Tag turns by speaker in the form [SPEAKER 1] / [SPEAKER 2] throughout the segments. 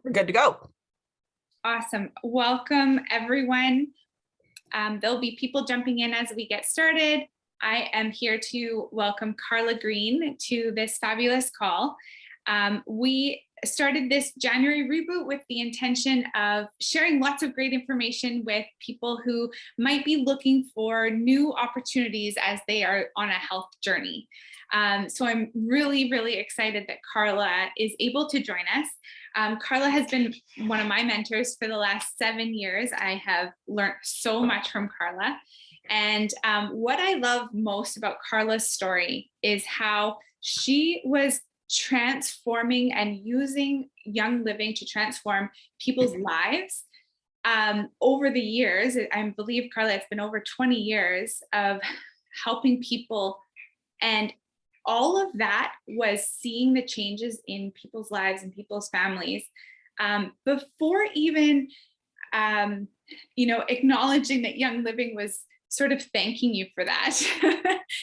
[SPEAKER 1] We're good to go.
[SPEAKER 2] Awesome. Welcome, everyone. There'll be people jumping in as we get started. I am here to welcome Carla Green to this fabulous call. We started this January reboot with the intention of sharing lots of great information with people who might be looking for new opportunities as they are on a health journey. So I'm really, really excited that Carla is able to join us. Carla has been one of my mentors for the last 7 years. I have learned so much from Carla. And what I love most about Carla's story is how she was transforming and using Young Living to transform people's lives over the years. I believe, Carla, it's been over 20 years of helping people, and all of that was seeing the changes in people's lives and people's families before even acknowledging that Young Living was sort of thanking you for that.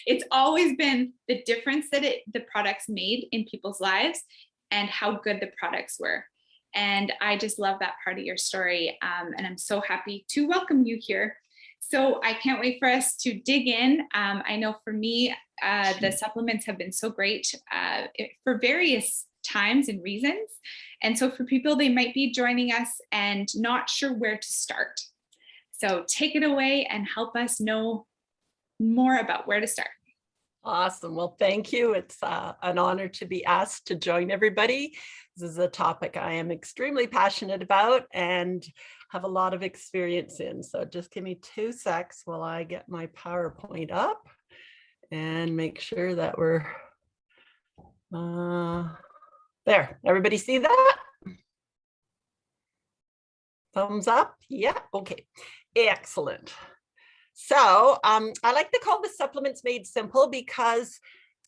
[SPEAKER 2] It's always been the difference that the products made in people's lives and how good the products were. And I just love that part of your story. And I'm so happy to welcome you here. So I can't wait for us to dig in. I know for me, the supplements have been so great for various times and reasons. And so for people, they might be joining us and not sure where to start. So take it away and help us know more about where to start.
[SPEAKER 1] Awesome. Well, thank you. It's an honor to be asked to join everybody. This is a topic I am extremely passionate about and have a lot of experience in. So just give me 2 secs while I get my PowerPoint up and make sure that we're there. Everybody see that? Thumbs up? Yeah, okay. Excellent. So I like to call this Supplements Made Simple because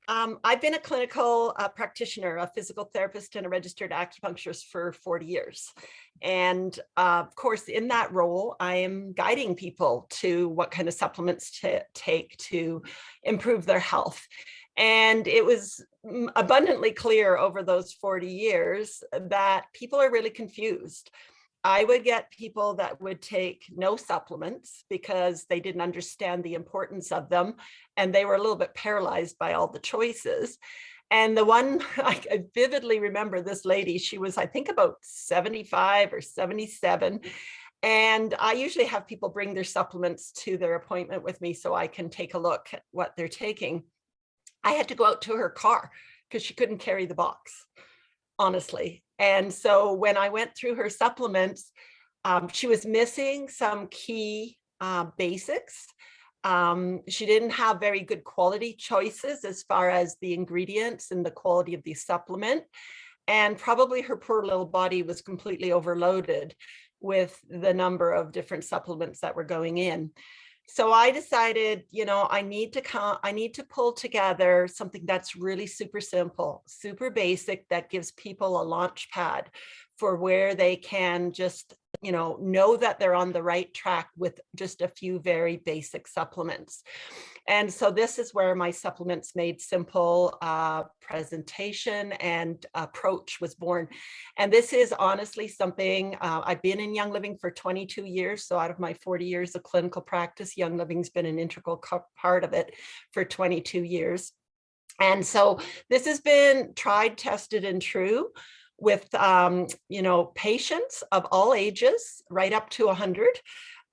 [SPEAKER 1] I've been a clinical practitioner, a physical therapist, and a registered acupuncturist for 40 years. And of course, in that role, I am guiding people to what kind of supplements to take to improve their health. And it was abundantly clear over those 40 years that people are really confused. I would get people that would take no supplements because they didn't understand the importance of them, and they were a little bit paralyzed by all the choices. And the one, I vividly remember this lady, she was, I think, about 75 or 77. And I usually have people bring their supplements to their appointment with me so I can take a look at what they're taking. I had to go out to her car because she couldn't carry the box, honestly. And so when I went through her supplements, she was missing some key basics. She didn't have very good quality choices as far as the ingredients and the quality of the supplement. And probably her poor little body was completely overloaded with the number of different supplements that were going in. So I decided, I need to pull together something that's really super simple, super basic, that gives people a launch pad for where they can just, know that they're on the right track with just a few very basic supplements. And so this is where my Supplements Made Simple presentation and approach was born. And this is honestly something, I've been in Young Living for 22 years. So out of my 40 years of clinical practice, Young Living's been an integral part of it for 22 years. And so this has been tried, tested, and true with, patients of all ages, right up to 100.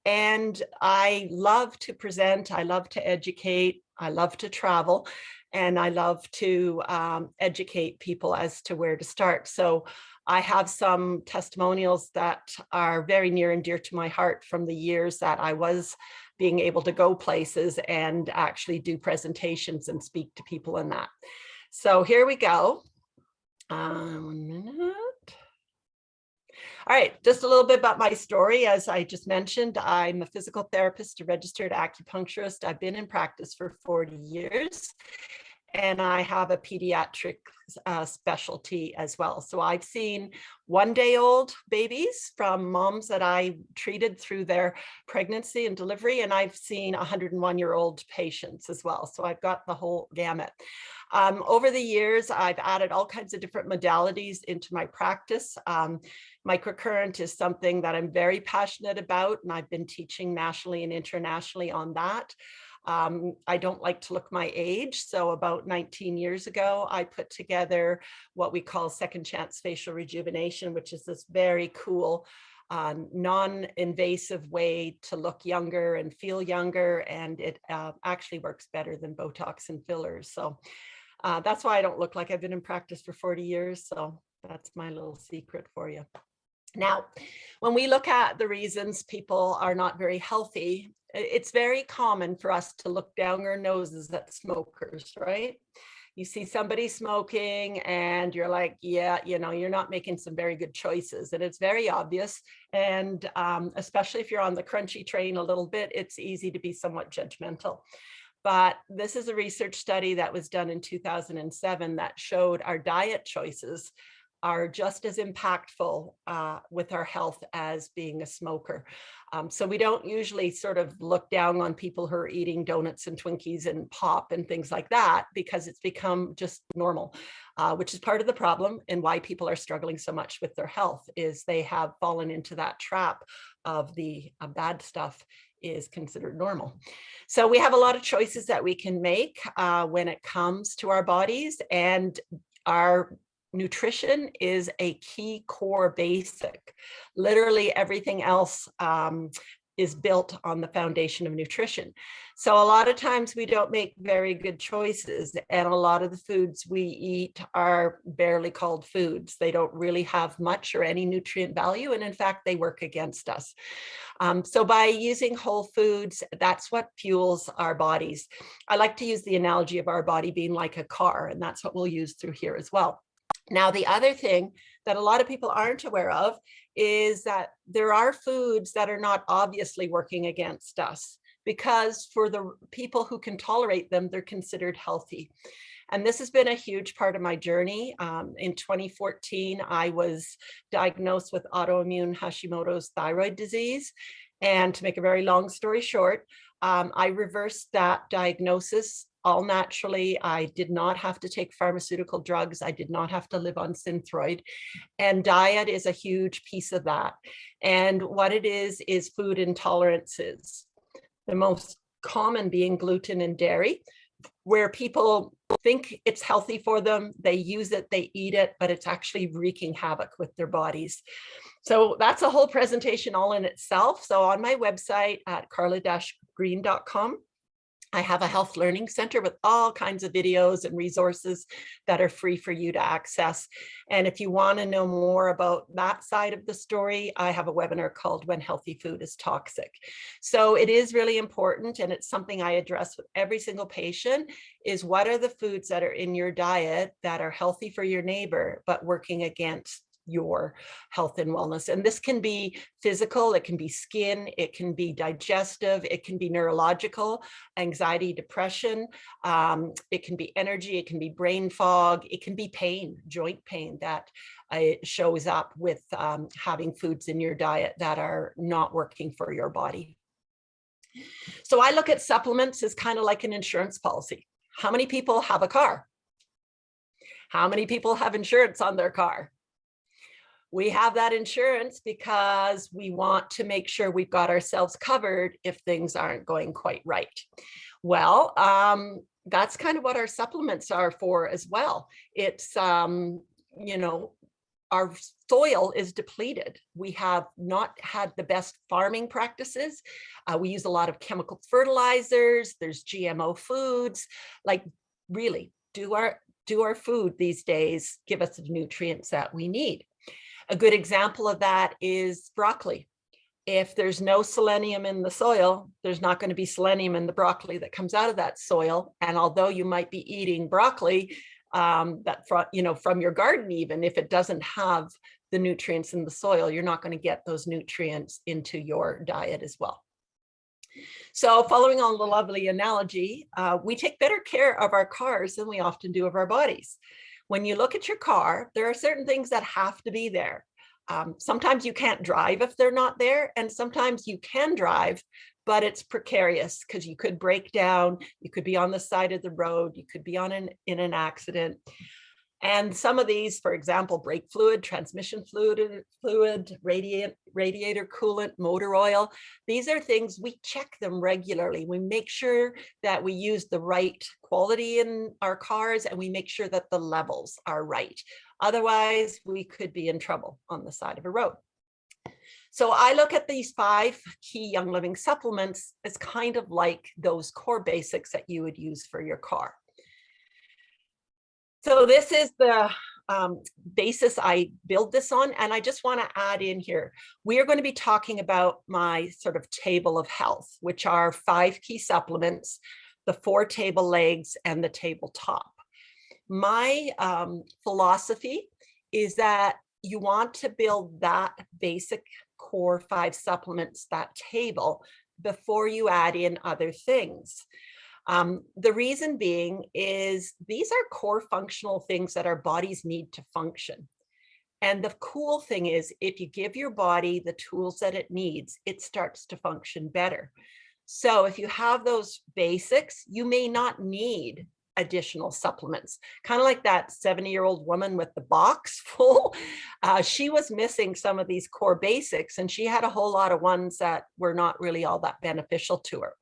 [SPEAKER 1] And I love to present, I love to educate, I love to travel, and I love to educate people as to where to start. So I have some testimonials that are very near and dear to my heart from the years that I was being able to go places and actually do presentations and speak to people in that. So here we go. 1 minute. All right, just a little bit about my story. As I just mentioned, I'm a physical therapist, a registered acupuncturist. I've been in practice for 40 years. and I have a pediatric specialty as well. So I've seen 1-day-old babies from moms that I treated through their pregnancy and delivery, and I've seen 101-year-old patients as well. So I've got the whole gamut. Over the years, I've added all kinds of different modalities into my practice. Microcurrent is something that I'm very passionate about, and I've been teaching nationally and internationally on that. I don't like to look my age. So about 19 years ago, I put together what we call second chance facial rejuvenation, which is this very cool, non-invasive way to look younger and feel younger. And it actually works better than Botox and fillers. So that's why I don't look like I've been in practice for 40 years. So that's my little secret for you. Now, when we look at the reasons people are not very healthy, it's very common for us to look down our noses at smokers, right? You see somebody smoking and you're like, yeah, you know, you're not making some very good choices. And it's very obvious. And especially if you're on the crunchy train a little bit, it's easy to be somewhat judgmental. But this is a research study that was done in 2007 that showed our diet choices are just as impactful with our health as being a smoker. So we don't usually sort of look down on people who are eating donuts and Twinkies and pop and things like that, because it's become just normal, which is part of the problem and why people are struggling so much with their health is they have fallen into that trap of the bad stuff is considered normal. So we have a lot of choices that we can make when it comes to our bodies, and our nutrition is a key core basic. Literally everything else is built on the foundation of nutrition. So a lot of times we don't make very good choices, and a lot of the foods we eat are barely called foods. They don't really have much or any nutrient value, and in fact, they work against us. So by using whole foods, that's what fuels our bodies. I like to use the analogy of our body being like a car, and that's what we'll use through here as well. Now, the other thing that a lot of people aren't aware of is that there are foods that are not obviously working against us, because for the people who can tolerate them, they're considered healthy. And this has been a huge part of my journey. In 2014, I was diagnosed with autoimmune Hashimoto's thyroid disease. And to make a very long story short, I reversed that diagnosis all naturally. I did not have to take pharmaceutical drugs. I did not have to live on Synthroid. And diet is a huge piece of that. And what it is food intolerances. The most common being gluten and dairy, where people think it's healthy for them, they use it, they eat it, but it's actually wreaking havoc with their bodies. So that's a whole presentation all in itself. So on my website at carla-green.com, I have a health learning center with all kinds of videos and resources that are free for you to access. And if you want to know more about that side of the story, I have a webinar called When Healthy Food is Toxic. So it is really important, and it's something I address with every single patient, is what are the foods that are in your diet that are healthy for your neighbor, but working against your health and wellness. And this can be physical, it can be skin, it can be digestive, it can be neurological, anxiety, depression, it can be energy, it can be brain fog, it can be pain, joint pain that shows up with having foods in your diet that are not working for your body. So I look at supplements as kind of like an insurance policy. How many people have a car? How many people have insurance on their car? We have that insurance because we want to make sure we've got ourselves covered if things aren't going quite right. Well, that's kind of what our supplements are for as well. It's, you know, our soil is depleted. We have not had the best farming practices. We use a lot of chemical fertilizers. There's GMO foods. Like, really, do our food these days give us the nutrients that we need? A good example of that is broccoli. If there's no selenium in the soil, there's not going to be selenium in the broccoli that comes out of that soil. And although you might be eating broccoli from your garden, even if it doesn't have the nutrients in the soil, you're not going to get those nutrients into your diet as well. So following on the lovely analogy, we take better care of our cars than we often do of our bodies. When you look at your car, there are certain things that have to be there. Sometimes you can't drive if they're not there, and sometimes you can drive, but it's precarious because you could break down, you could be on the side of the road, you could be in an accident. And some of these, for example, brake fluid, transmission fluid, radiator coolant, motor oil, these are things we check them regularly. We make sure that we use the right quality in our cars, and we make sure that the levels are right. Otherwise, we could be in trouble on the side of a road. So I look at these 5 key Young Living supplements as kind of like those core basics that you would use for your car. So this is the basis I build this on, and I just want to add in here, we are going to be talking about my sort of table of health, which are 5 key supplements, the 4 table legs and the tabletop. My philosophy is that you want to build that basic core 5 supplements, that table, before you add in other things. The reason being is these are core functional things that our bodies need to function. And the cool thing is, if you give your body the tools that it needs, it starts to function better. So if you have those basics, you may not need additional supplements. Kind of like that 70-year-old woman with the box full. She was missing some of these core basics, and she had a whole lot of ones that were not really all that beneficial to her.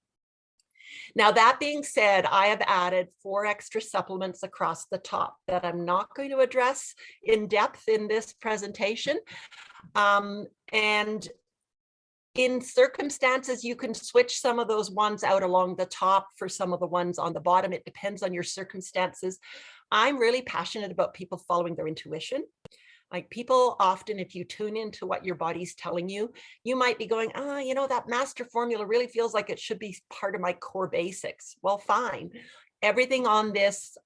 [SPEAKER 1] Now, that being said, I have added 4 extra supplements across the top that I'm not going to address in depth in this presentation. And in circumstances, you can switch some of those ones out along the top for some of the ones on the bottom. It depends on your circumstances. I'm really passionate about people following their intuition. Like, people often, if you tune into what your body's telling you, you might be going, you know, that master formula really feels like it should be part of my core basics. Well, fine. Everything on this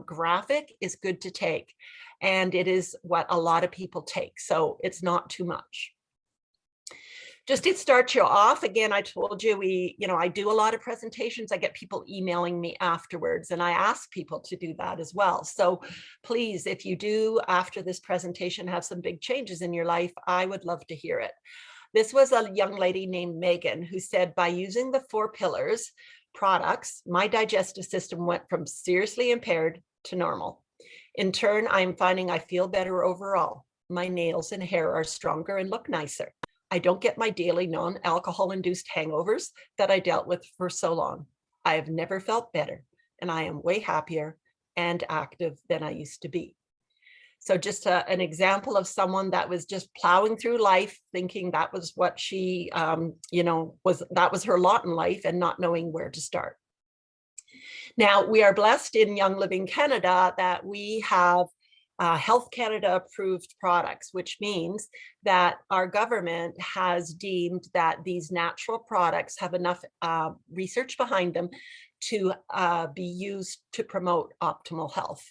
[SPEAKER 1] graphic is good to take. And it is what a lot of people take. So it's not too much. Just to start you off, again, I told you I do a lot of presentations. I get people emailing me afterwards, and I ask people to do that as well. So please, if you do after this presentation have some big changes in your life, I would love to hear it. This was a young lady named Megan who said, by using the 4 pillars products, my digestive system went from seriously impaired to normal. In turn, I'm finding I feel better overall. My nails and hair are stronger and look nicer. I don't get my daily non-alcohol induced hangovers that I dealt with for so long. I have never felt better, and I am way happier and active than I used to be. So just an example of someone that was just plowing through life, thinking that was what she, that was her lot in life, and not knowing where to start. Now, we are blessed in Young Living Canada that we have Health Canada approved products, which means that our government has deemed that these natural products have enough research behind them to be used to promote optimal health.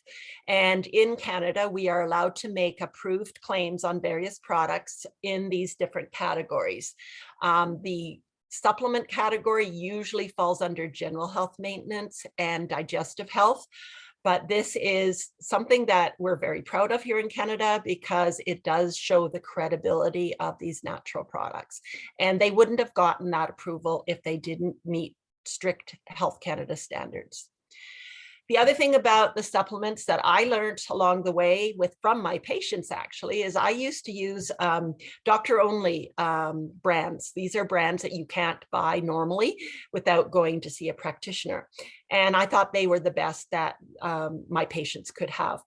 [SPEAKER 1] And in Canada, we are allowed to make approved claims on various products in these different categories. The supplement category usually falls under general health maintenance and digestive health. But this is something that we're very proud of here in Canada, because it does show the credibility of these natural products. And they wouldn't have gotten that approval if they didn't meet strict Health Canada standards. The other thing about the supplements that I learned along the way from my patients actually is I used to use doctor only brands. These are brands that you can't buy normally without going to see a practitioner. And I thought they were the best that my patients could have.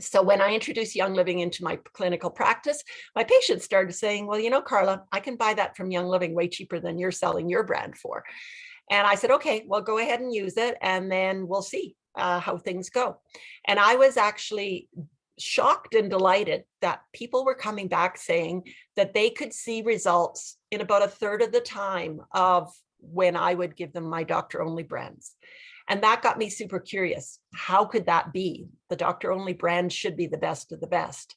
[SPEAKER 1] So when I introduced Young Living into my clinical practice, my patients started saying, well, you know, Carla, I can buy that from Young Living way cheaper than you're selling your brand for. And I said, okay, well, go ahead and use it, and then we'll see how things go. And I was actually shocked and delighted that people were coming back saying that they could see results in about 1/3 of the time of when I would give them my doctor only brands. And that got me super curious. How could that be? The doctor only brand should be the best of the best.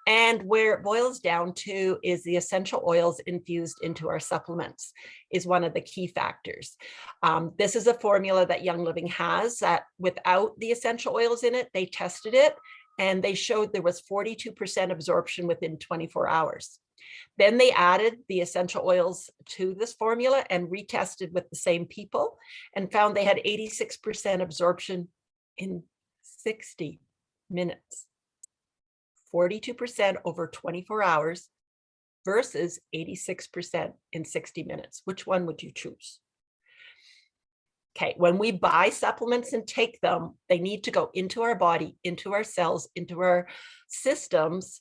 [SPEAKER 1] And where it boils down to is the essential oils infused into our supplements is one of the key factors. This is a formula that Young Living has that without the essential oils in it, they tested it and they showed there was 42% absorption within 24 hours. Then they added the essential oils to this formula and retested with the same people and found they had 86% absorption in 60 minutes. 42% over 24 hours versus 86% in 60 minutes. Which one would you choose? Okay, when we buy supplements and take them, they need to go into our body, into our cells, into our systems,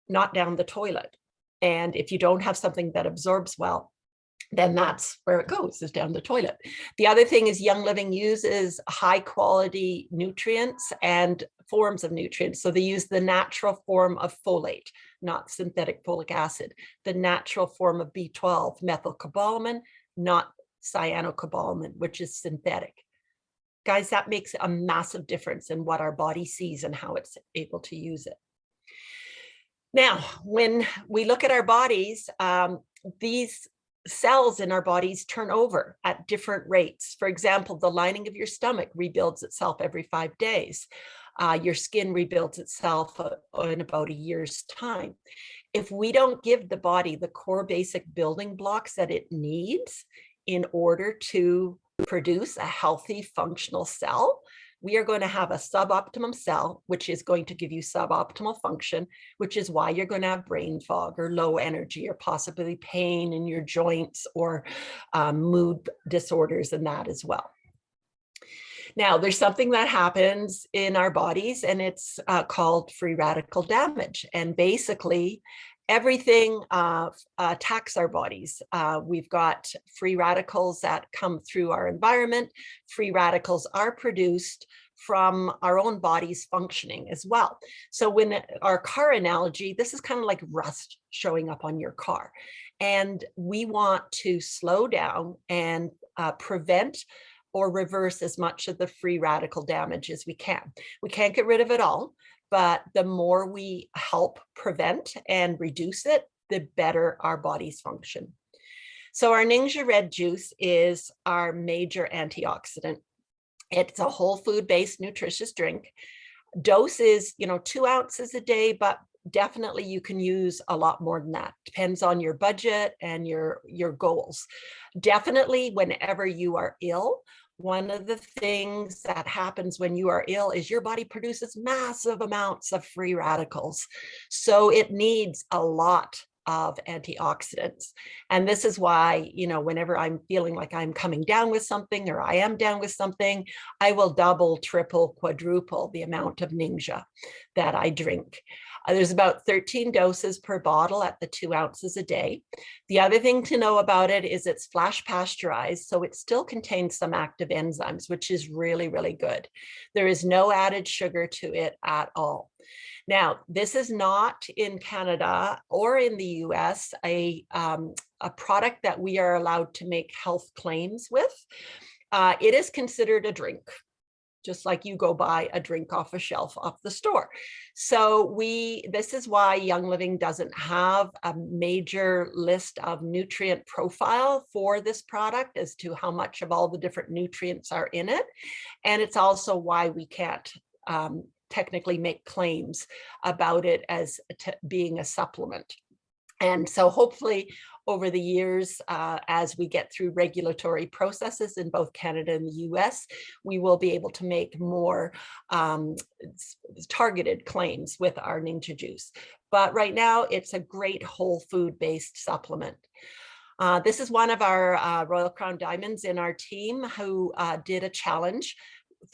[SPEAKER 1] not down the toilet. And if you don't have something that absorbs well, then that's where it goes, is down the toilet. The other thing is Young Living uses high quality nutrients and forms of nutrients. So they use the natural form of folate, not synthetic folic acid, the natural form of B12, methylcobalamin, not cyanocobalamin, which is synthetic. Guys, that makes a massive difference in what our body sees and how it's able to use it. Now, when we look at our bodies, these cells in our bodies turn over at different rates. For example, the lining of your stomach rebuilds itself every 5 days. Your skin rebuilds itself in about a year's time. If we don't give the body the core basic building blocks that it needs in order to produce a healthy functional cell, we are going to have a suboptimum cell, which is going to give you suboptimal function, which is why you're going to have brain fog or low energy or possibly pain in your joints or mood disorders and that as well. Now, there's something that happens in our bodies and it's called free radical damage. And basically, everything attacks our bodies. We've got free radicals that come through our environment. Free radicals are produced from our own body's functioning as well. So when our car analogy, this is kind of like rust showing up on your car. And we want to slow down and prevent or reverse as much of the free radical damage as we can. We can't get rid of it all, but the more we help prevent and reduce it, the better our bodies function. So our Ninja Red juice is our major antioxidant. It's a whole food-based nutritious drink. Dose is, 2 ounces a day, but definitely you can use a lot more than that. Depends on your budget and your goals. Definitely whenever you are ill, one of the things that happens when you are ill is your body produces massive amounts of free radicals. So it needs a lot of antioxidants. And this is why, whenever I'm feeling like I'm coming down with something or I am down with something, I will double, triple, quadruple the amount of Ninja that I drink. There's about 13 doses per bottle at the 2 ounces a day. The other thing to know about it is it's flash pasteurized, so it still contains some active enzymes, which is really, really good. There is no added sugar to it at all. Now, this is not in Canada or in the US a product that we are allowed to make health claims with. It is considered a drink, just like you go buy a drink off a shelf off the store. So this is why Young Living doesn't have a major list of nutrient profile for this product as to how much of all the different nutrients are in it. And it's also why we can't technically make claims about it as being a supplement. And so hopefully over the years, as we get through regulatory processes in both Canada and the US, we will be able to make more targeted claims with our Ninja Juice. But right now, it's a great whole food-based supplement. This is one of our Royal Crown Diamonds in our team who did a challenge,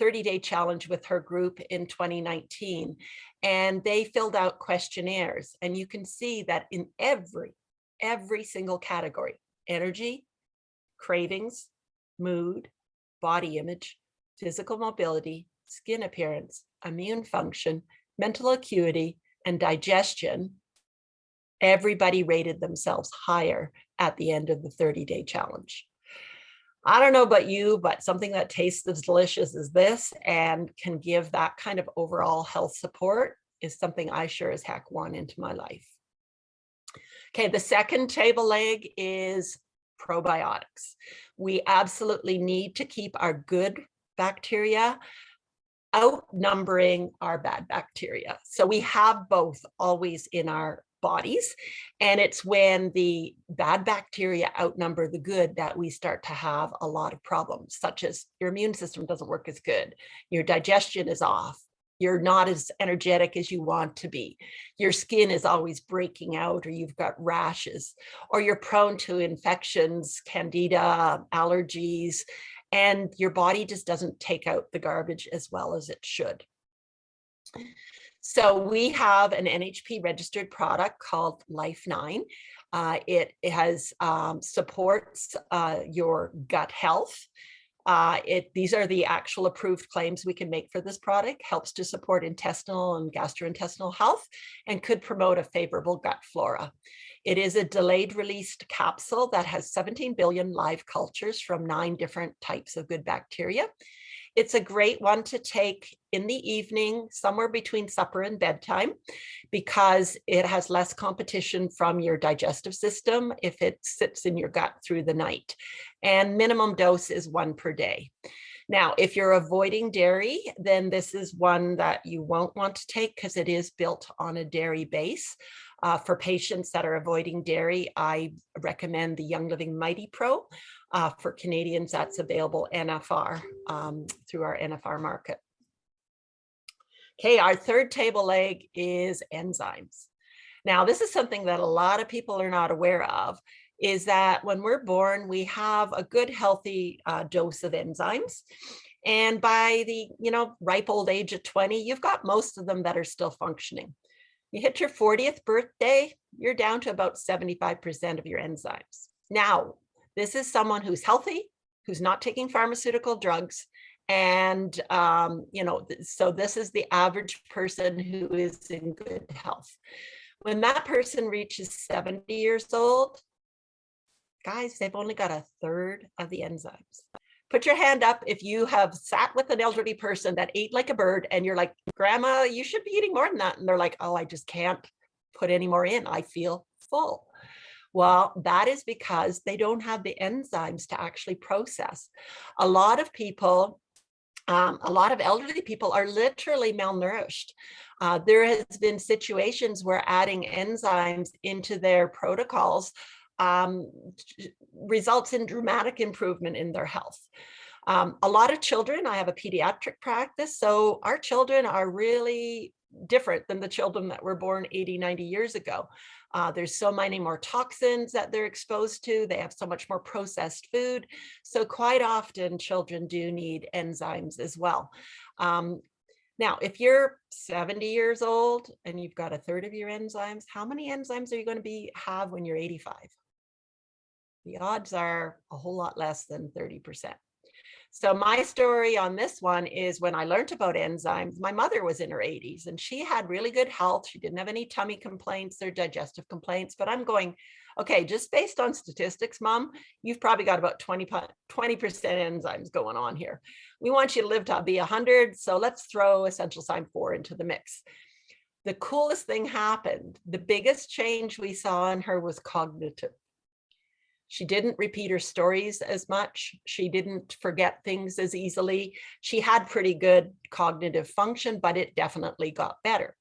[SPEAKER 1] 30-day challenge with her group in 2019. And they filled out questionnaires. And you can see that in every single category, energy, cravings, mood, body image, physical mobility, skin appearance, immune function, mental acuity, and digestion, everybody rated themselves higher at the end of the 30-day challenge. I don't know about you, but something that tastes as delicious as this and can give that kind of overall health support is something I sure as heck want into my life. Okay, the second table leg is probiotics. We absolutely need to keep our good bacteria outnumbering our bad bacteria. So we have both always in our bodies. And it's when the bad bacteria outnumber the good that we start to have a lot of problems, such as your immune system doesn't work as good, your digestion is off, you're not as energetic as you want to be, your skin is always breaking out, or you've got rashes, or you're prone to infections, candida, allergies, and your body just doesn't take out the garbage as well as it should. So we have an NHP registered product called Life9. It has supports your gut health. These are the actual approved claims we can make for this product, helps to support intestinal and gastrointestinal health, and could promote a favorable gut flora. It is a delayed released capsule that has 17 billion live cultures from 9 different types of good bacteria. It's a great one to take in the evening, somewhere between supper and bedtime, because it has less competition from your digestive system if it sits in your gut through the night. And minimum dose is 1 per day. Now, if you're avoiding dairy, then this is one that you won't want to take because it is built on a dairy base. For patients that are avoiding dairy, I recommend the Young Living Mighty Pro. For Canadians, that's available NFR through our NFR market. Okay, our third table leg is enzymes. Now, this is something that a lot of people are not aware of, is that when we're born, we have a good, healthy dose of enzymes. And by the ripe old age of 20, you've got most of them that are still functioning. You hit your 40th birthday, you're down to about 75% of your enzymes. Now, this is someone who's healthy, who's not taking pharmaceutical drugs. And, so this is the average person who is in good health. When that person reaches 70 years old, guys, they've only got 1/3 of the enzymes. Put your hand up if you have sat with an elderly person that ate like a bird and you're like, Grandma, you should be eating more than that. And they're like, oh, I just can't put any more in. I feel full. Well, that is because they don't have the enzymes to actually process. A lot of people, a lot of elderly people are literally malnourished. There has been situations where adding enzymes into their protocols results in dramatic improvement in their health. A lot of children, I have a pediatric practice, so our children are really different than the children that were born 80, 90 years ago. There's so many more toxins that they're exposed to. They have so much more processed food. So quite often children do need enzymes as well. Now, if you're 70 years old and you've got 1/3 of your enzymes, how many enzymes are you going to have when you're 85? The odds are a whole lot less than 30%. So my story on this one is when I learned about enzymes, my mother was in her 80s and she had really good health. She didn't have any tummy complaints or digestive complaints, but I'm going, okay, just based on statistics, Mom, you've probably got about 20% enzymes going on here. We want you to live to be 100, so let's throw essential sign 4 into the mix. The coolest thing happened. The biggest change we saw in her was cognitive. She didn't repeat her stories as much. She didn't forget things as easily. She had pretty good cognitive function, but it definitely got better.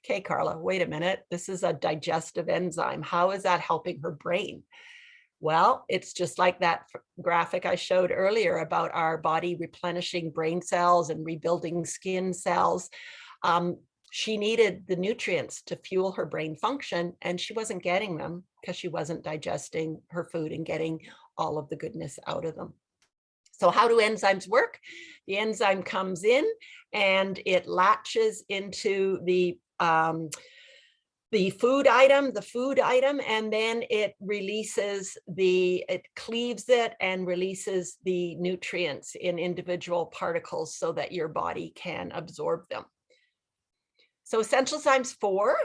[SPEAKER 1] Okay, Carla, wait a minute. This is a digestive enzyme. How is that helping her brain? Well, it's just like that graphic I showed earlier about our body replenishing brain cells and rebuilding skin cells. She needed the nutrients to fuel her brain function, and she wasn't getting them because she wasn't digesting her food and getting all of the goodness out of them. So how do enzymes work? The enzyme comes in and it latches into the food item, and then it cleaves it and releases the nutrients in individual particles so that your body can absorb them. So Essential Signs 4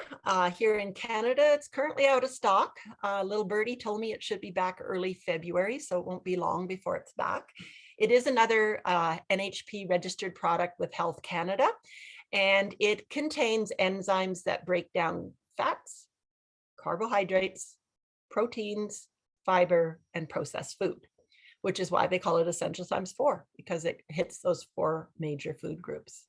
[SPEAKER 1] here in Canada, it's currently out of stock. Little birdie told me it should be back early February, so it won't be long before it's back. It is another NHP registered product with Health Canada. and it contains enzymes that break down fats, carbohydrates, proteins, fiber, and processed food, which is why they call it essential times 4, because it hits those 4 major food groups.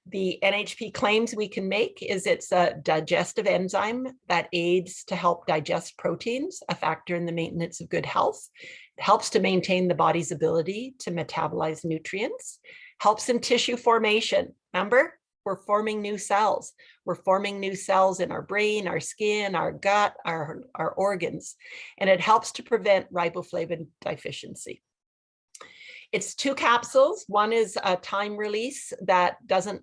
[SPEAKER 1] The NHP claims we can make is it's a digestive enzyme that aids to help digest proteins, a factor in the maintenance of good health. It helps to maintain the body's ability to metabolize nutrients, helps in tissue formation. Remember, we're forming new cells. We're forming new cells in our brain, our skin, our gut, our organs, and it helps to prevent riboflavin deficiency. It's 2 capsules. One is a time release that doesn't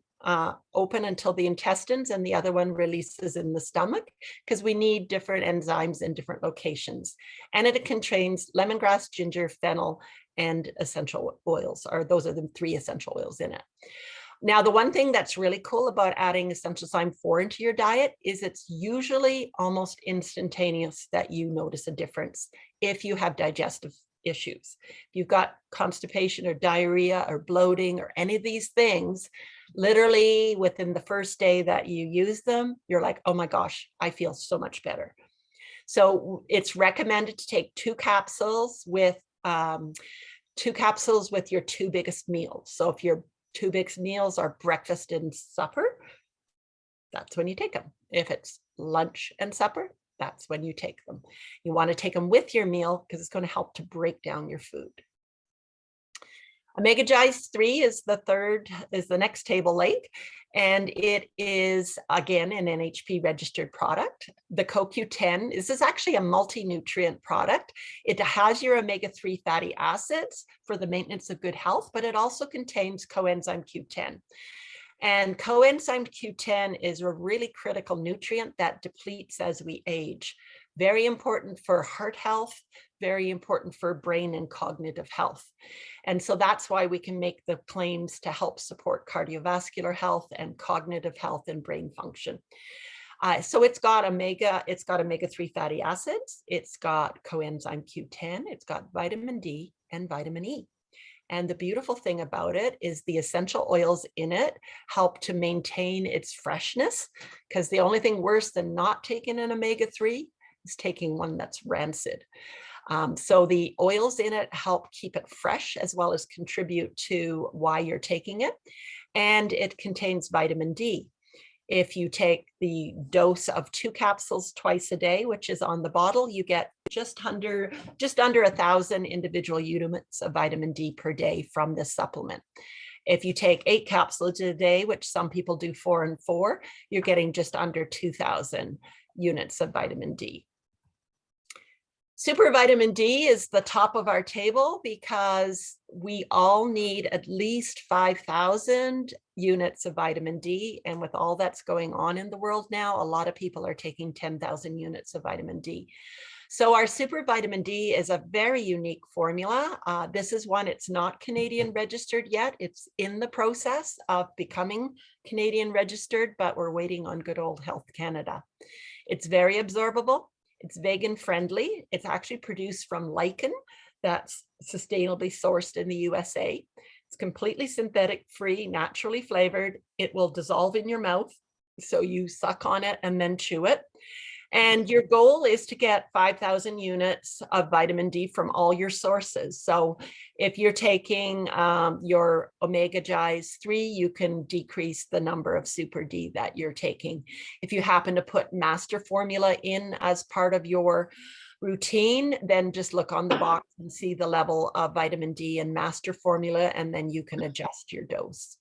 [SPEAKER 1] open until the intestines, and the other one releases in the stomach, because we need different enzymes in different locations. And it contains lemongrass, ginger, fennel, and essential oils, or those are the 3 essential oils in it. Now, the one thing that's really cool about adding essential thyme 4 into your diet is it's usually almost instantaneous that you notice a difference if you have digestive issues. If you've got constipation or diarrhea or bloating or any of these things, literally within the first day that you use them, you're like, oh my gosh, I feel so much better. So it's recommended to take 2 capsules with 2 capsules with your 2 biggest meals. So if your 2 biggest meals are breakfast and supper, that's when you take them. If it's lunch and supper, that's when you take them. You want to take them with your meal because it's going to help to break down your food. Omega Gize 3 is the next table lake, and it is again an NHP registered product. The CoQ10 is actually a multi-nutrient product. It has your omega-3 fatty acids for the maintenance of good health, but it also contains coenzyme Q10. And coenzyme Q10 is a really critical nutrient that depletes as we age. Very important for heart health, very important for brain and cognitive health. And so that's why we can make the claims to help support cardiovascular health and cognitive health and brain function. So it's got omega-3 fatty acids, it's got coenzyme Q10, it's got vitamin D and vitamin E. And the beautiful thing about it is the essential oils in it help to maintain its freshness, because the only thing worse than not taking an omega-3 is taking one that's rancid. So the oils in it help keep it fresh as well as contribute to why you're taking it. And it contains vitamin D. If you take the dose of 2 capsules twice a day, which is on the bottle, you get just under 1,000 individual units of vitamin D per day from this supplement. If you take 8 capsules a day, which some people do 4 and 4, you're getting just under 2,000 units of vitamin D. Super vitamin D is the top of our table because we all need at least 5,000 units of vitamin D. And with all that's going on in the world now, a lot of people are taking 10,000 units of vitamin D. So our super vitamin D is a very unique formula. This is one, it's not Canadian registered yet. It's in the process of becoming Canadian registered, but we're waiting on good old Health Canada. It's very absorbable. It's vegan friendly. It's actually produced from lichen that's sustainably sourced in the USA. It's completely synthetic free, naturally flavored. It will dissolve in your mouth. So you suck on it and then chew it. And your goal is to get 5,000 units of vitamin D from all your sources. So if you're taking your Omega Gize 3, you can decrease the number of Super D that you're taking. If you happen to put master formula in as part of your routine, then just look on the box and see the level of vitamin D in master formula, and then you can adjust your dose.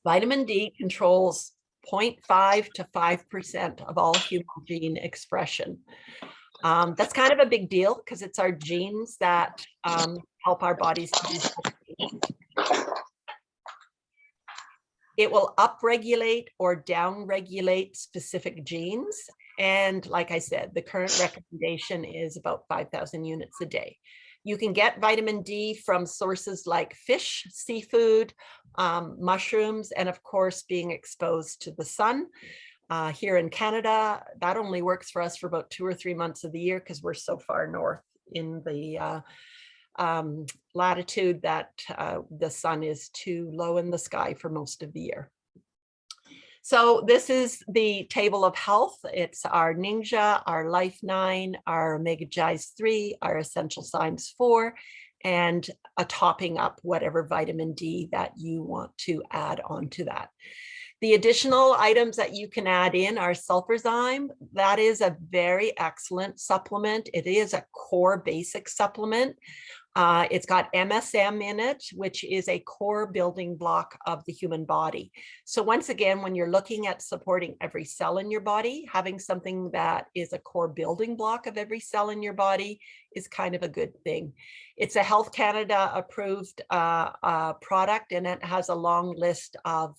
[SPEAKER 1] Vitamin D controls 0.5 to 5% of all human gene expression. That's kind of a big deal because it's our genes that help our bodies produce. It will upregulate or downregulate specific genes. And like I said, the current recommendation is about 5,000 units a day. You can get vitamin D from sources like fish, seafood, mushrooms, and of course, being exposed to the sun. Here in Canada, that only works for us for about 2 or 3 months of the year because we're so far north in the latitude that the sun is too low in the sky for most of the year. So this is the table of health. It's our Ninja, our Life 9, our Omega Gi's 3, our Essential Symes 4, and a topping up whatever vitamin D that you want to add onto that. The additional items that you can add in are sulfurzyme. That is a very excellent supplement. It is a core basic supplement. It's got MSM in it, which is a core building block of the human body. So once again, when you're looking at supporting every cell in your body, having something that is a core building block of every cell in your body is kind of a good thing. It's a Health Canada approved product, and it has a long list of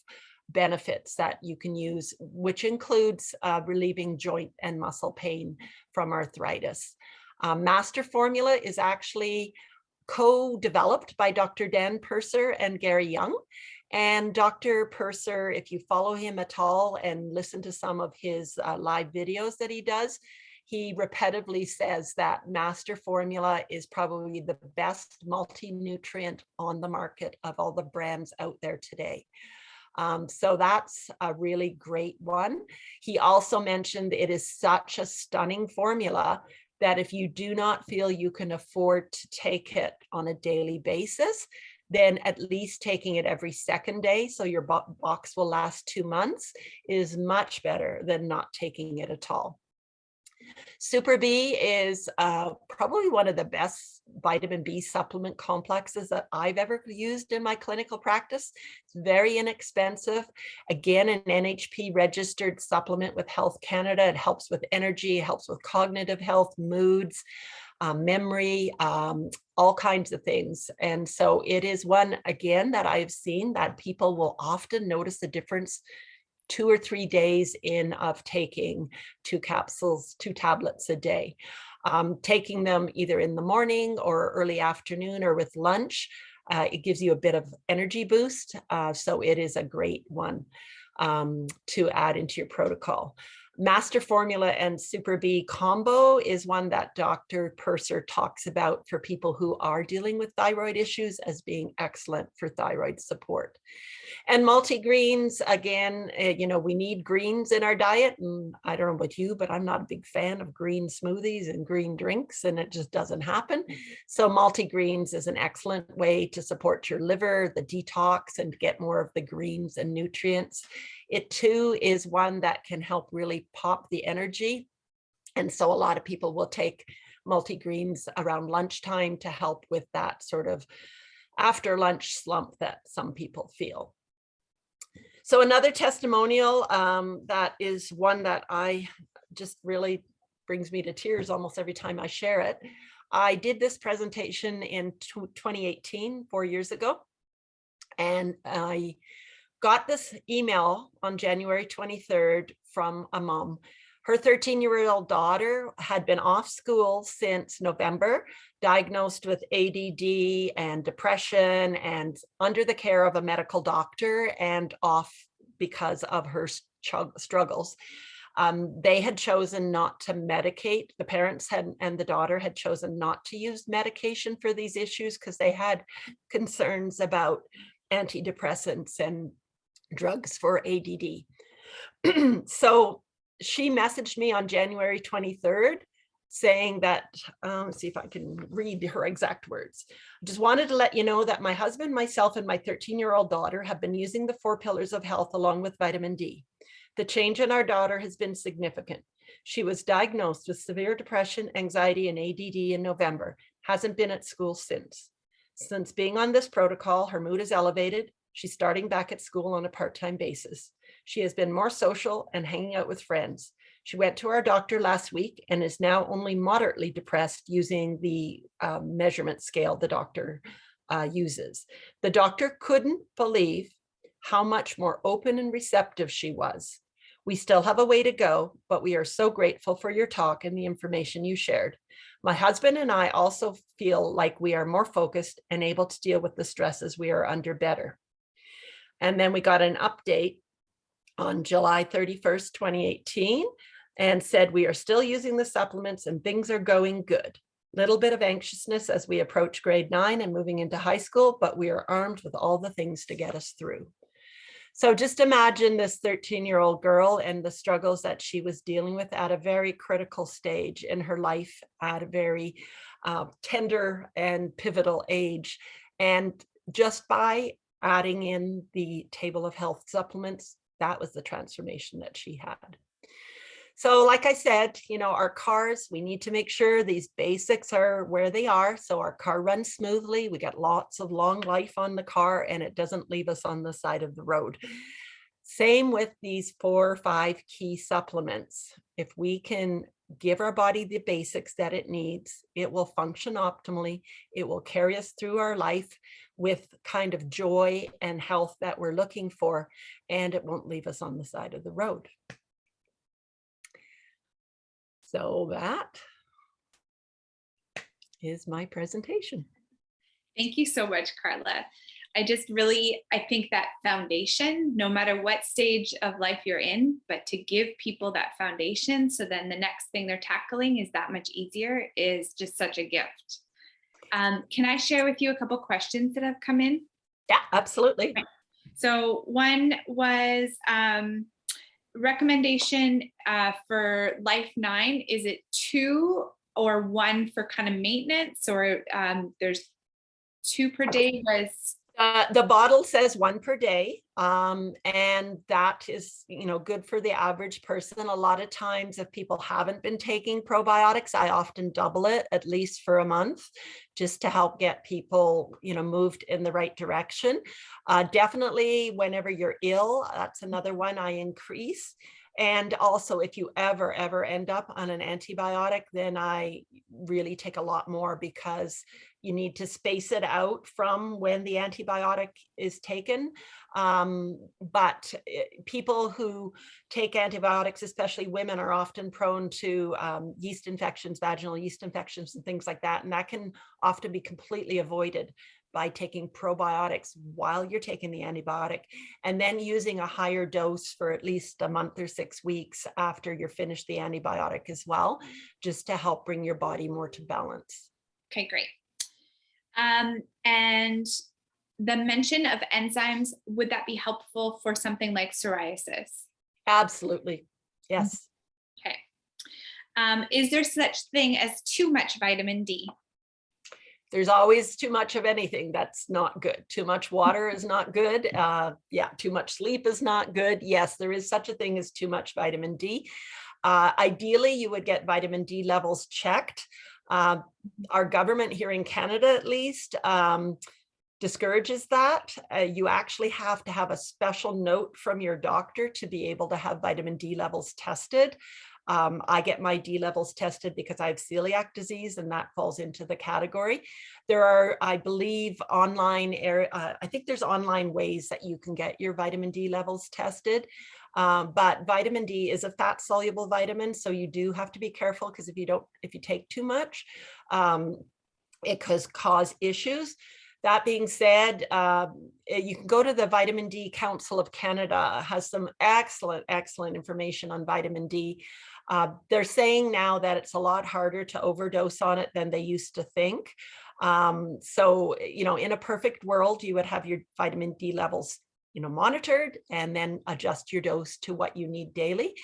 [SPEAKER 1] benefits that you can use, which includes relieving joint and muscle pain from arthritis. Master Formula is actually co-developed by Dr. Dan Purser and Gary Young. And Dr. Purser, if you follow him at all and listen to some of his live videos that he does, he repetitively says that Master Formula is probably the best multi-nutrient on the market of all the brands out there today. So that's a really great one. He also mentioned it is such a stunning formula that if you do not feel you can afford to take it on a daily basis, then at least taking it every second day, so your box will last 2 months, is much better than not taking it at all. Super B is probably one of the best vitamin B supplement complexes that I've ever used in my clinical practice. It's very inexpensive. Again, an NHP registered supplement with Health Canada. It helps with energy, helps with cognitive health, moods, memory, all kinds of things. And so it is one, again, that I've seen that people will often notice a difference 2 or 3 days in of taking 2 capsules, 2 tablets a day. Taking them either in the morning or early afternoon or with lunch, it gives you a bit of energy boost. So it is a great one to add into your protocol. Master Formula and Super B combo is one that Dr. Purser talks about for people who are dealing with thyroid issues as being excellent for thyroid support. And multi-greens, again, you know, we need greens in our diet. And I don't know about you, but I'm not a big fan of green smoothies and green drinks, and it just doesn't happen. So multi-greens is an excellent way to support your liver, the detox, and get more of the greens and nutrients. It too is one that can help really pop the energy. And so a lot of people will take multi-greens around lunchtime to help with that sort of after lunch slump that some people feel. So another testimonial that is one that I just really brings me to tears almost every time I share it. I did this presentation in 2018, 4 years ago, and I got this email on January 23rd from a mom. Her 13-year-old daughter had been off school since November, diagnosed with ADD and depression and under the care of a medical doctor and off because of her struggles. They had chosen not to medicate. The parents and the daughter had chosen not to use medication for these issues because they had concerns about antidepressants and drugs for ADD. So she messaged me on January 23rd saying that, let's see if I can read her exact words. I just wanted to let you know that my husband, myself, and my 13-year-old daughter have been using the 4 pillars of health along with vitamin D. The change in our daughter has been significant. She was diagnosed with severe depression, anxiety, and ADD in November. Hasn't been at school since. Since being on this protocol, her mood is elevated. She's starting back at school on a part-time basis. She has been more social and hanging out with friends. She went to our doctor last week and is now only moderately depressed using the measurement scale the doctor uses. The doctor couldn't believe how much more open and receptive she was. We still have a way to go, but we are so grateful for your talk and the information you shared. My husband and I also feel like we are more focused and able to deal with the stresses we are under better. And then we got an update on July 31st, 2018, and said we are still using the supplements and things are going good. Little bit of anxiousness as we approach grade 9 and moving into high school, but we are armed with all the things to get us through. So just imagine this 13-year-old girl and the struggles that she was dealing with at a very critical stage in her life, at a very tender and pivotal age. And just by adding in the table of health supplements, that was the transformation that she had. So like I said, our cars, we need to make sure these basics are where they are. So our car runs smoothly. We get lots of long life on the car and it doesn't leave us on the side of the road. Same with these 4 or 5 key supplements. If we can give our body the basics that it needs, it will function optimally. It will carry us through our life with kind of joy and health that we're looking for, and it won't leave us on the side of the road. So that is my presentation.
[SPEAKER 2] Thank you so much, Carla. I think that foundation, no matter what stage of life you're in, but to give people that foundation, so then the next thing they're tackling is that much easier, is just such a gift. Can I share with you a couple questions that have come in?
[SPEAKER 1] Yeah, absolutely.
[SPEAKER 2] Okay. So one was recommendation for Life 9. Is it 2 or 1 for kind of maintenance, or there's 2 per day? Was
[SPEAKER 1] the bottle says 1 per day, and that is, good for the average person. A lot of times, if people haven't been taking probiotics, I often double it at least for a month, just to help get people, moved in the right direction. Definitely, whenever you're ill, that's another one I increase. And also, if you ever end up on an antibiotic, then I really take a lot more, because you need to space it out from when the antibiotic is taken. But people who take antibiotics, especially women, are often prone to yeast infections, vaginal yeast infections, and things like that. And that can often be completely avoided by taking probiotics while you're taking the antibiotic, and then using a higher dose for at least a month or 6 weeks after you're finished the antibiotic as well, just to help bring your body more to balance.
[SPEAKER 2] okay, great. And the mention of enzymes, would that be helpful for something like psoriasis?
[SPEAKER 1] Absolutely. Yes.
[SPEAKER 2] Okay. Is there such thing as too much vitamin D?
[SPEAKER 1] There's always too much of anything that's not good. Too much water is not good. Too much sleep is not good. Yes, there is such a thing as too much vitamin D. Ideally, you would get vitamin D levels checked. Our government here in Canada, at least, discourages that. You actually have to have a special note from your doctor to be able to have vitamin D levels tested. I get my D levels tested because I have celiac disease, and that falls into the category. There are, I believe, I think there's online ways that you can get your vitamin D levels tested. But vitamin D is a fat soluble vitamin, so you do have to be careful, because if you take too much, it could cause issues. That being said, you can go to the Vitamin D Council of Canada. It has some excellent information on vitamin D. They're saying now that it's a lot harder to overdose on it than they used to think. So, in a perfect world, you would have your vitamin D levels, monitored, and then adjust your dose to what you need daily.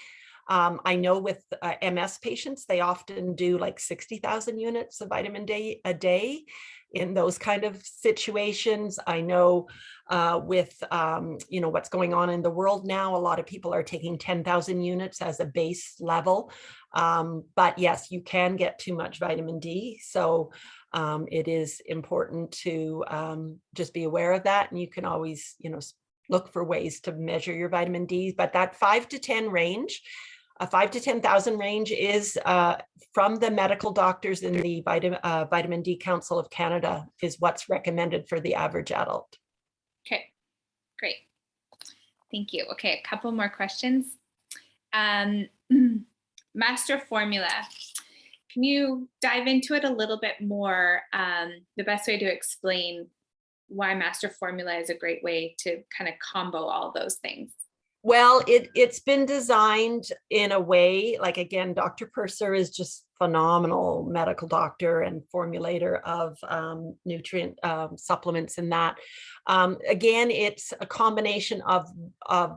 [SPEAKER 1] I know with MS patients, they often do like 60,000 units of vitamin D a day in those kind of situations. I know with, what's going on in the world now, a lot of people are taking 10,000 units as a base level. But yes, you can get too much vitamin D. So it is important to just be aware of that. And you can always, look for ways to measure your vitamin D. But that 5 to 10 range, a 5 to 10,000 range, is from the medical doctors in the Vitamin D Council of Canada, is what's recommended for the average adult.
[SPEAKER 2] Okay, great. Thank you. Okay, a couple more questions. Master formula. Can you dive into it a little bit more? The best way to explain why master formula is a great way to kind of combo all those things.
[SPEAKER 1] Well, it's been designed in a way, like again, Dr. Purser is just phenomenal medical doctor and formulator of nutrient supplements in that. Again, it's a combination of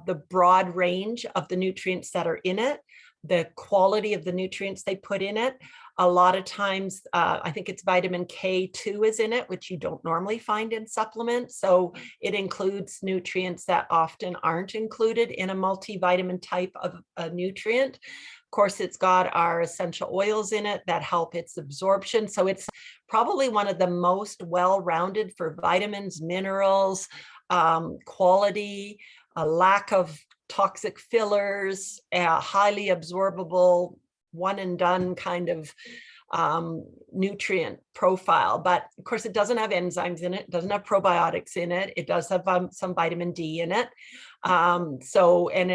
[SPEAKER 1] the broad range of the nutrients that are in it, the quality of the nutrients they put in it. A lot of times, I think it's vitamin K2 is in it, which you don't normally find in supplements. So it includes nutrients that often aren't included in a multivitamin type of a nutrient. Of course, it's got our essential oils in it that help its absorption. So it's probably one of the most well-rounded for vitamins, minerals, quality, a lack of toxic fillers, highly absorbable, one and done kind of nutrient profile. But of course, it doesn't have enzymes in it, doesn't have probiotics in it. It does have some vitamin D in it. Actually,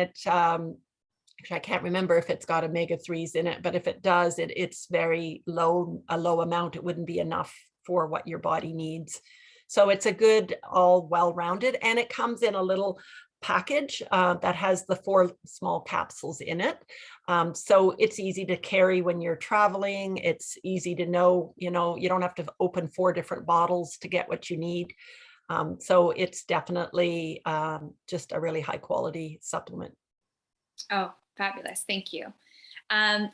[SPEAKER 1] I can't remember if it's got omega-3s in it, but if it does, it's very low, a low amount. It wouldn't be enough for what your body needs. So it's a good, all well-rounded, and it comes in a little package that has the 4 small capsules in it. So it's easy to carry when you're traveling. It's easy to know, you don't have to open 4 different bottles to get what you need. So it's definitely just a really high quality supplement.
[SPEAKER 2] Oh, fabulous. Thank you.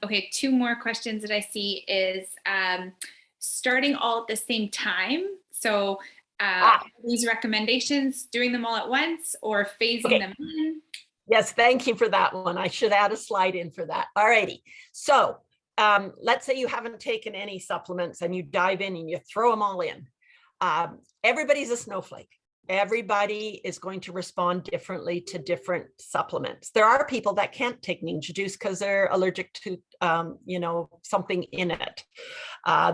[SPEAKER 2] Okay, 2 more questions that I see is starting all at the same time. So these recommendations, doing them all at once or phasing them in?
[SPEAKER 1] Yes, thank you for that one. I should add a slide in for that. All righty. So let's say you haven't taken any supplements and you dive in and you throw them all in. Everybody's a snowflake. Everybody is going to respond differently to different supplements. There are people that can't take ninja juice because they're allergic to, something in it.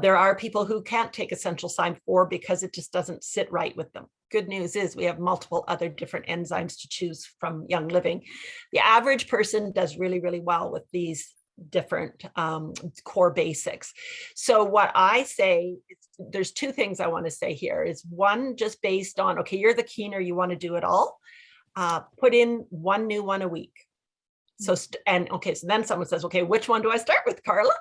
[SPEAKER 1] There are people who can't take essential sign 4 because it just doesn't sit right with them. Good news is we have multiple other different enzymes to choose from Young Living. The average person does really, really well with these different core basics. So what I say is, there's 2 things I want to say here is one, just based on, okay, you're the keener, you want to do it all, put in 1 new one a week. So, so then someone says, okay, which one do I start with, Carla?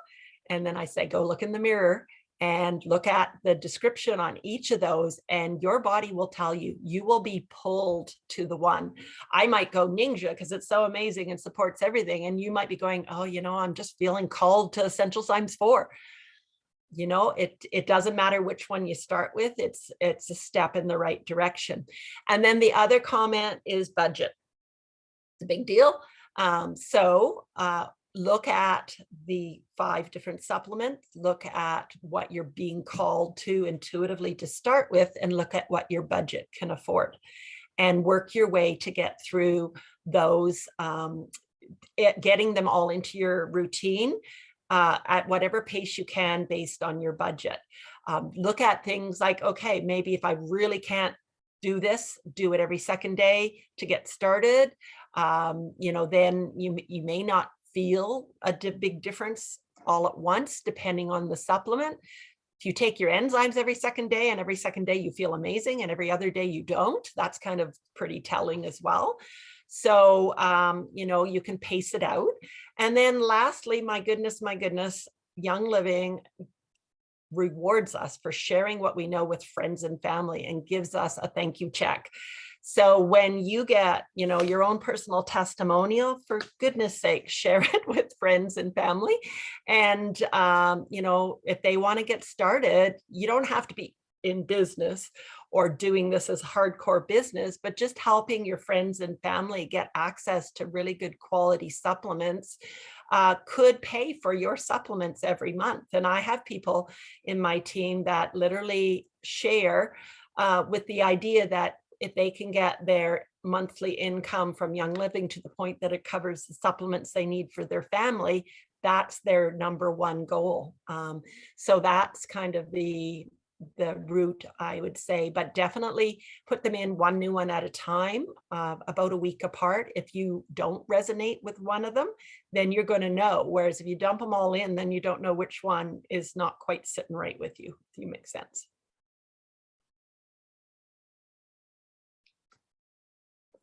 [SPEAKER 1] And then I say, go look in the mirror and look at the description on each of those, and your body will tell you, you will be pulled to the one. I might go ninja because it's so amazing and supports everything. And you might be going, oh, I'm just feeling called to essential signs 4. It doesn't matter which one you start with. It's a step in the right direction. And then the other comment is budget. It's a big deal. Look at the 5 different supplements, look at what you're being called to intuitively to start with, and look at what your budget can afford and work your way to get through those, getting them all into your routine at whatever pace you can based on your budget. Look at things like, okay, maybe if I really can't do this, do it every second day to get started. Then you may not feel a big difference all at once, depending on the supplement. If you take your enzymes every second day and every second day you feel amazing and every other day you don't, that's kind of pretty telling as well. So, you can pace it out. And then lastly, my goodness, Young Living rewards us for sharing what we know with friends and family and gives us a thank you check. So when you get, your own personal testimonial, for goodness sake, share it with friends and family. And, if they want to get started, you don't have to be in business or doing this as hardcore business, but just helping your friends and family get access to really good quality supplements could pay for your supplements every month. And I have people in my team that literally share with the idea that if they can get their monthly income from Young Living to the point that it covers the supplements they need for their family, that's their number one goal. So that's kind of the route, I would say, but definitely put them in 1 new one at a time, about a week apart. If you don't resonate with one of them, then you're going to know. Whereas if you dump them all in, then you don't know which one is not quite sitting right with you, if you make sense.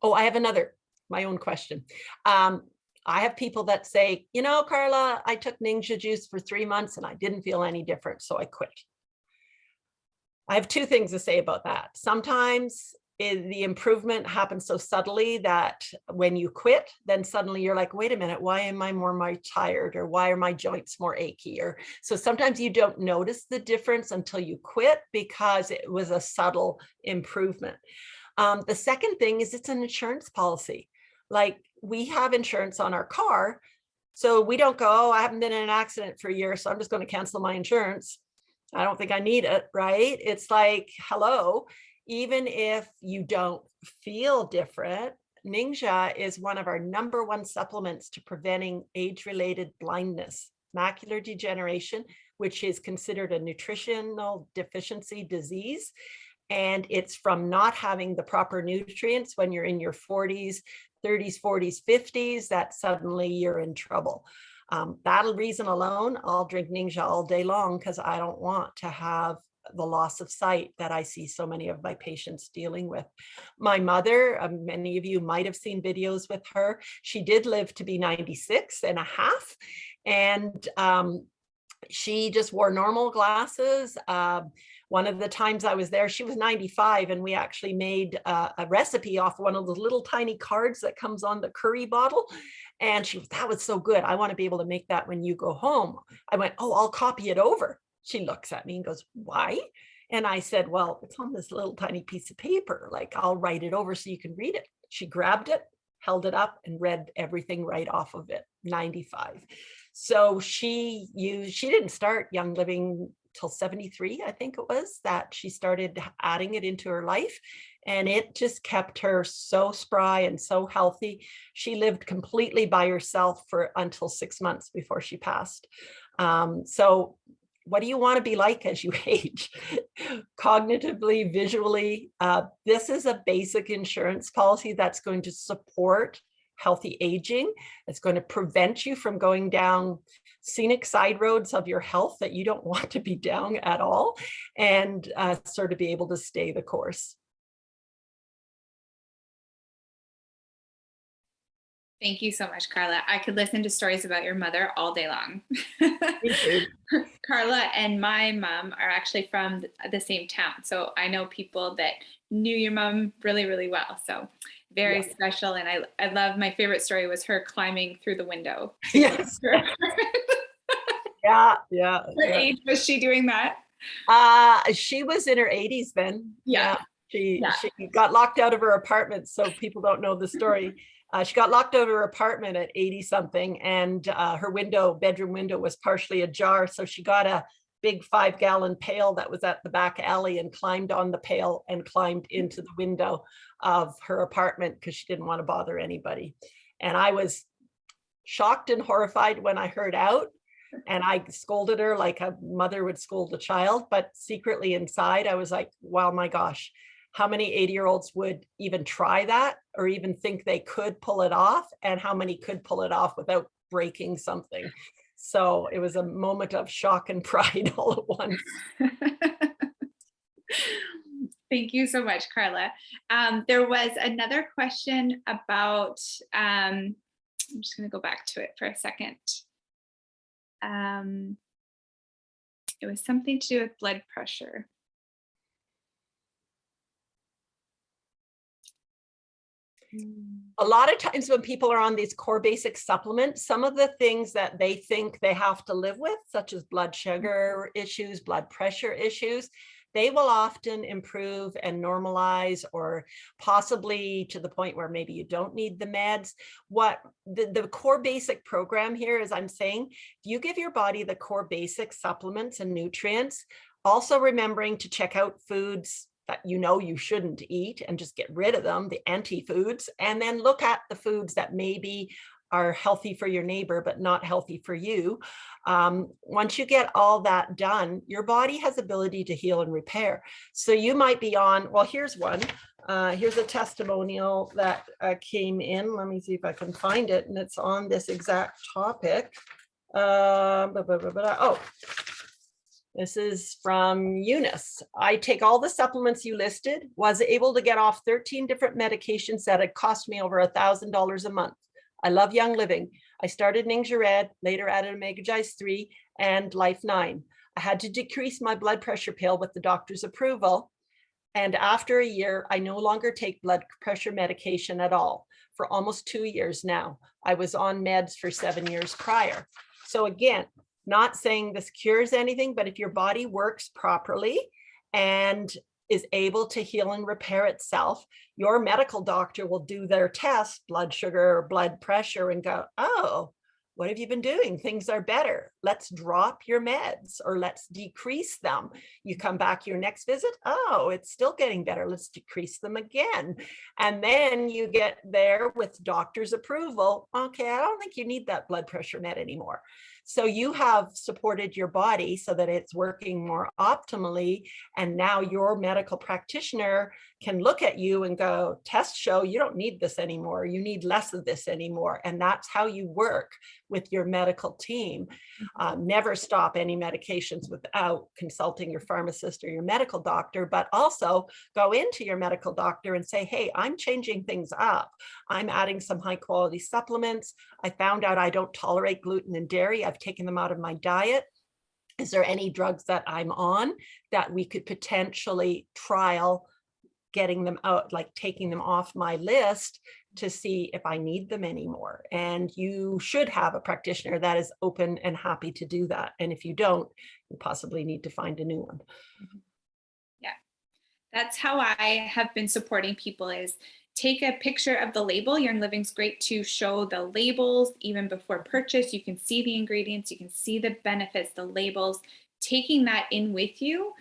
[SPEAKER 1] Oh, I have another. my own question. I have people that say, you know, Carla, I took Ninja juice for 3 months and I didn't feel any different, so I quit. I have two things to say about that. Sometimes the improvement happens so subtly that when you quit, then suddenly you're like, wait a minute, why am I more tired? Or why are my joints more achy? Or so sometimes you don't notice the difference until you quit because it was a subtle improvement. The second thing is it's an insurance policy. Like we have insurance on our car. So we don't go, oh, I haven't been in an accident for a year, so I'm just going to cancel my insurance. I don't think I need it, right? It's like, hello, even if you don't feel different, Ninja is one of our #1 supplements to preventing age-related blindness, macular degeneration, which is considered a nutritional deficiency disease. And it's from not having the proper nutrients when you're in your 40s, 30s, 40s, 50s, that suddenly you're in trouble. That reason alone, I'll drink Ninja all day long because I don't want to have the loss of sight that I see so many of my patients dealing with. My mother, many of you might have seen videos with her. She did live to be 96 and a half. And she just wore normal glasses. One of the times I was there, she was 95, and we actually made a recipe off one of the little tiny cards that comes on the curry bottle. And she was, that was so good. I want to be able to make that when you go home. I went, oh, I'll copy it over. She looks at me and goes, why? And I said, well, it's on this little tiny piece of paper. Like, I'll write it over so you can read it. She grabbed it, held it up, and read everything right off of it. 95. So she didn't start Young Living till 73, I think it was, that she started adding it into her life. And it just kept her so spry and so healthy. She lived completely by herself for until 6 months before she passed. So what do you want to be like as you age? Cognitively, visually, this is a basic insurance policy that's going to support healthy aging. It's going to prevent you from going down scenic side roads of your health that you don't want to be down at all, and sort of be able to stay the course.
[SPEAKER 2] Thank you so much, Carla. I could listen to stories about your mother all day long.
[SPEAKER 1] Me too.
[SPEAKER 2] Carla and my mom are actually from the same town. So I know people that knew your mom really, really well. So very special. And I love, my favorite story was her climbing through the window.
[SPEAKER 1] Yes. Yeah.
[SPEAKER 2] What age was she doing that?
[SPEAKER 1] She was in her 80s then.
[SPEAKER 2] Yeah.
[SPEAKER 1] She got locked out of her apartment. So people don't know the story. She got locked out of her apartment at 80 something, and her bedroom window was partially ajar. So she got a big 5-gallon pail that was at the back alley and climbed on the pail and climbed into the window of her apartment because she didn't want to bother anybody. And I was shocked and horrified when I heard out. And I scolded her like a mother would scold a child, but secretly inside, I was like, wow, my gosh, how many 80-year-olds would even try that or even think they could pull it off, and how many could pull it off without breaking something? So it was a moment of shock and pride all at once.
[SPEAKER 2] Thank you so much, Carla. There was another question about, I'm just going to go back to it for a second. It was something to do with blood pressure.
[SPEAKER 1] A lot of times when people are on these core basic supplements, some of the things that they think they have to live with, such as blood sugar issues, blood pressure issues, they will often improve and normalize, or possibly to the point where maybe you don't need the meds. What the core basic program here is, I'm saying, you give your body the core basic supplements and nutrients, also remembering to check out foods that you know you shouldn't eat and just get rid of them, the anti-foods, and then look at the foods that maybe are healthy for your neighbor, but not healthy for you. Once you get all that done, your body has ability to heal and repair. So you might be on, well, here's one. Here's a testimonial that came in. Let me see if I can find it. And it's on this exact topic. Oh, This is from Eunice. I take all the supplements you listed, was able to get off 13 different medications that had cost me over $1,000 a month. I love Young Living. I started Ningxia Red, later added Omega 3 and Life 9. I had to decrease my blood pressure pill with the doctor's approval. And after a year, I no longer take blood pressure medication at all for almost 2 years now. I was on meds for 7 years prior. So again, not saying this cures anything, but if your body works properly and is able to heal and repair itself, your medical doctor will do their test, blood sugar or blood pressure, and go, oh, what have you been doing? Things are better. Let's drop your meds or let's decrease them. You come back your next visit. Oh, it's still getting better. Let's decrease them again. And then you get there with doctor's approval. Okay, I don't think you need that blood pressure med anymore. So you have supported your body so that it's working more optimally. And now your medical practitioner can look at you and go, tests show you don't need this anymore. You need less of this anymore. And that's how you work with your medical team. Never stop any medications without consulting your pharmacist or your medical doctor, but also go into your medical doctor and say, hey, I'm changing things up. I'm adding some high quality supplements. I found out I don't tolerate gluten and dairy. I've taken them out of my diet. Is there any drugs that I'm on that we could potentially trial getting them out, like taking them off my list to see if I need them anymore? And you should have a practitioner that is open and happy to do that. And if you don't, you possibly need to find a new one.
[SPEAKER 2] Yeah, that's how I have been supporting people, is take a picture of the label. Young Living's great to show the labels even before purchase. You can see the ingredients, you can see the benefits, the labels, taking that in with you.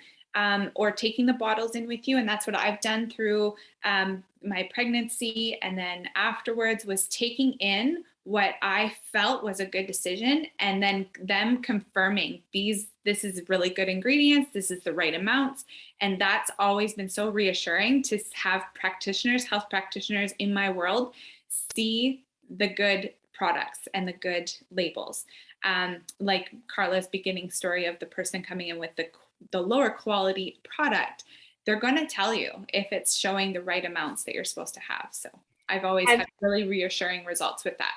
[SPEAKER 2] Or taking the bottles in with you. And that's what I've done through my pregnancy. And then afterwards was taking in what I felt was a good decision, and then them confirming this is really good ingredients, this is the right amounts. And that's always been so reassuring to have practitioners, health practitioners in my world, see the good products and the good labels. Like Carla's beginning story of the person coming in with the lower quality product, they're going to tell you if it's showing the right amounts that you're supposed to have. So I've always had really reassuring results with that.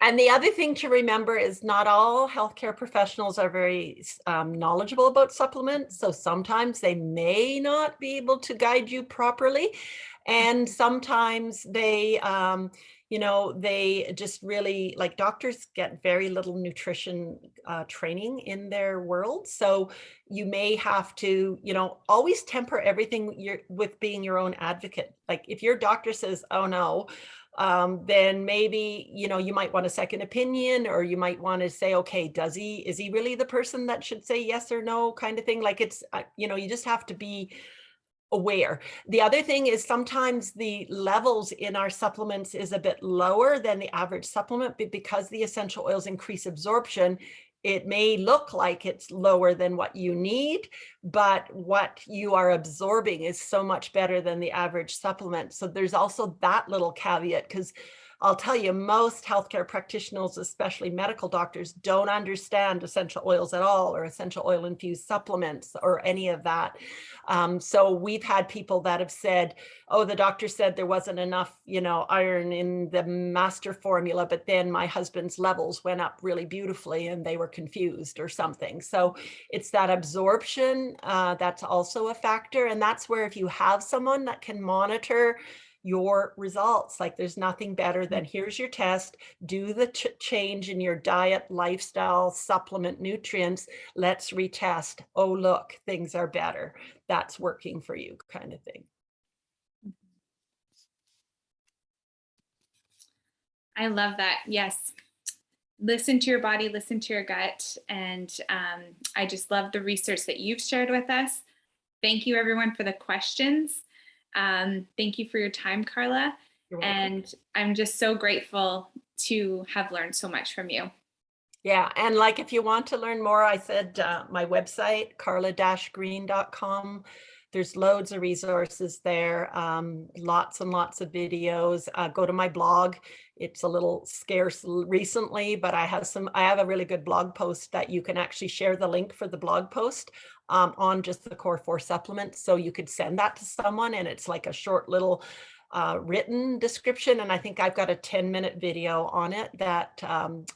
[SPEAKER 1] And the other thing to remember is not all healthcare professionals are very knowledgeable about supplements. So sometimes they may not be able to guide you properly. And sometimes they, they just really, like, doctors get very little nutrition training in their world. So you may have to, always temper everything with being your own advocate. Like if your doctor says, oh no, then maybe, you might want a second opinion, or you might want to say, okay, is he really the person that should say yes or no, kind of thing. Like it's, you just have to be aware. The other thing is sometimes the levels in our supplements is a bit lower than the average supplement, but because the essential oils increase absorption, it may look like it's lower than what you need, but what you are absorbing is so much better than the average supplement. So there's also that little caveat, because I'll tell you, most healthcare practitioners, especially medical doctors, don't understand essential oils at all, or essential oil infused supplements, or any of that. So we've had people that have said, oh, the doctor said there wasn't enough, iron in the master formula, but then my husband's levels went up really beautifully and they were confused or something. So it's that absorption that's also a factor. And that's where, if you have someone that can monitor your results, like there's nothing better than, here's your test, do the change in your diet, lifestyle, supplement, nutrients, let's retest. Oh, look, things are better. That's working for you, kind of thing.
[SPEAKER 2] I love that. Yes. Listen to your body, listen to your gut. And I just love the research that you've shared with us. Thank you, everyone, for the questions. Thank you for your time, Carla. And I'm just so grateful to have learned so much from you.
[SPEAKER 1] Yeah. And like, if you want to learn more, I said my website, carla-green.com. There's loads of resources there, lots and lots of videos. Go to my blog. It's a little scarce recently, but I have a really good blog post that you can actually share the link for the blog post on just the Core 4 supplements. So you could send that to someone, and it's like a short little written description, and I think I've got a 10-minute video on it that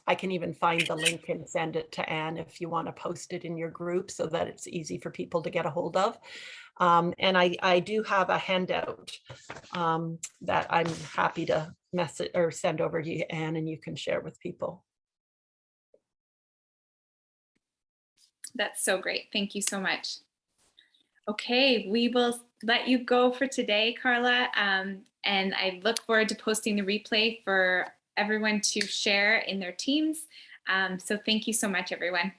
[SPEAKER 1] I can even find the link and send it to Anne if you want to post it in your group so that it's easy for people to get a hold of. And I do have a handout that I'm happy to message or send over to you, Anne, and you can share with people.
[SPEAKER 2] That's so great. Thank you so much. Okay, we will let you go for today, Carla. And I look forward to posting the replay for everyone to share in their teams. So thank you so much, everyone.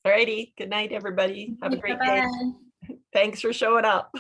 [SPEAKER 1] All righty. Good night, everybody. Have a great day.
[SPEAKER 2] Bye-bye.
[SPEAKER 1] Thanks for showing up.